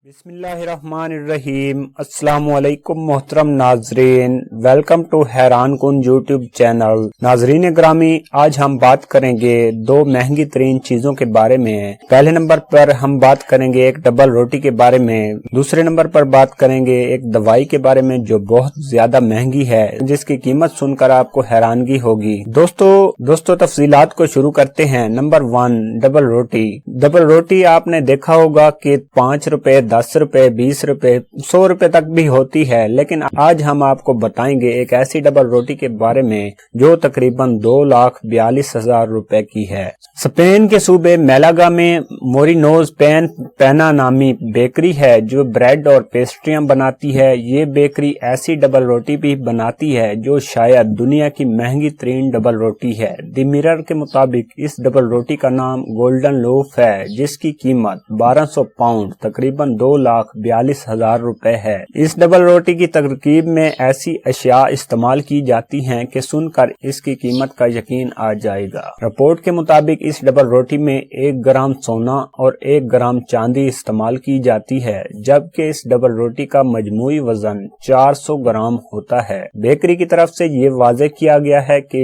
बिस्मिल्लाहिर्रहमानिर्रहीम। अस्सलामुअलैकुम मोहतरम नाजरीन, वेलकम टू हैरान कुन यूट्यूब चैनल। नाजरीन ग्रामी, आज हम बात करेंगे दो महंगी तरीन चीजों के बारे में। पहले नंबर पर हम बात करेंगे एक डबल रोटी के बारे में। दूसरे नंबर पर बात करेंगे एक दवाई के बारे में जो बहुत ज्यादा महंगी है, जिसकी कीमत सुनकर आपको हैरानगी होगी। दोस्तों तफसीलात को शुरू करते हैं। नंबर 1, डबल रोटी। डबल रोटी आपने देखा होगा कि 5 रुपए, 10 रुपए, 20 रुपए, 100 रुपए तक भी होती है, लेकिन आज हम आपको बताएंगे एक ऐसी डबल रोटी के बारे में जो तकरीबन 2,42,000 रुपए की है। स्पेन के सूबे मेलागा में मोरिनोज पेना नामी बेकरी है जो ब्रेड और पेस्ट्रियां बनाती है। ये बेकरी ऐसी डबल रोटी भी बनाती है जो शायद दुनिया की महंगी तरीन डबल रोटी है। द मिरर के मुताबिक इस डबल रोटी का नाम गोल्डन लोफ है, जिसकी कीमत 1200 पाउंड तकरीबन 2,42,000 रुपए है। इस डबल रोटी की तरकीब में ऐसी अशिया इस्तेमाल की जाती हैं कि सुनकर इसकी कीमत का यकीन आ जाएगा। रिपोर्ट के मुताबिक इस डबल रोटी में 1 ग्राम सोना और 1 ग्राम चांदी इस्तेमाल की जाती है, जबकि इस डबल रोटी का मजमूई वजन 400 ग्राम होता है। बेकरी की तरफ से ये वाज़ेह किया गया है कि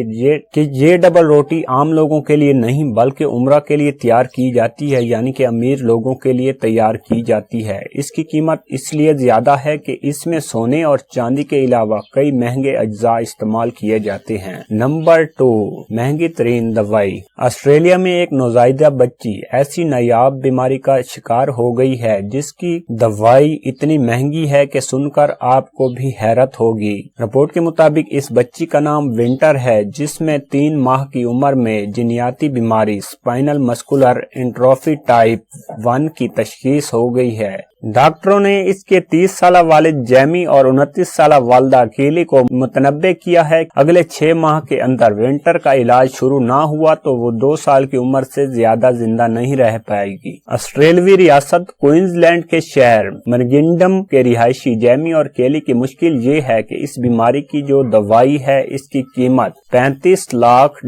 ये डबल रोटी आम लोगों के लिए नहीं बल्कि उम्रा के लिए तैयार की जाती है, यानी कि अमीर लोगों के लिए तैयार की जाती है। इसकी कीमत इसलिए ज्यादा है कि इसमें सोने और चांदी के अलावा कई महंगे अज्जा इस्तेमाल किए जाते हैं। नंबर 2, महंगी तरीन दवाई। ऑस्ट्रेलिया में एक नौज़ायदा बच्ची ऐसी नायाब बीमारी का शिकार हो गई है जिसकी दवाई इतनी महंगी है कि सुनकर आपको भी हैरत होगी। रिपोर्ट के मुताबिक इस बच्ची का नाम विंटर है, जिसमें 3 माह की उम्र में जिनियाती बीमारी स्पाइनल मस्कुलर एट्रोफी टाइप 1 की तशखीस हो गई है। डॉक्टरों ने इसके 30 साल वालिद जैमी और 29 साल वालदा केली को मुतनब्बे किया है। अगले 6 माह के अंदर विंटर का इलाज शुरू ना हुआ तो वो 2 साल की उम्र से ज्यादा जिंदा नहीं रह पाएगी। ऑस्ट्रेलवी रियासत क्वींसलैंड के शहर मरगिंडम के रिहायशी जैमी और केली की मुश्किल ये है कि इस बीमारी की जो दवाई है इसकी कीमत $35 लाख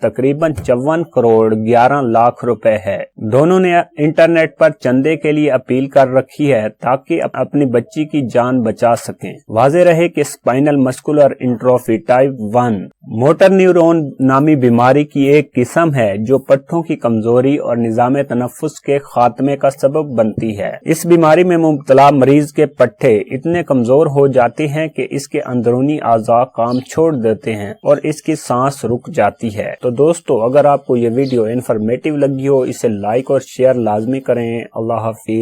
तकरीबन 54 करोड़ 11 लाख रुपए है। दोनों ने इंटरनेट पर चंदे के लिए अपील कर रखी है ताकि अपनी बच्ची की जान बचा सकें। वाज़ेह रहे कि spinal muscular atrophy type 1 motor neuron नामी बीमारी की एक किस्म है जो पट्टों की कमजोरी और निजाम तनफ्फुस के खात्मे का सबब बनती है। इस बीमारी में मुब्तला मरीज के पट्टे इतने कमजोर हो जाते हैं कि इसके अंदरूनी आज़ा काम छोड़ देते हैं और इसकी सांस रुक जाती है। तो दोस्तों, अगर आपको ये वीडियो इन्फॉर्मेटिव लगी हो इसे लाइक और शेयर लाजमी करें। अल्लाह हाफिज।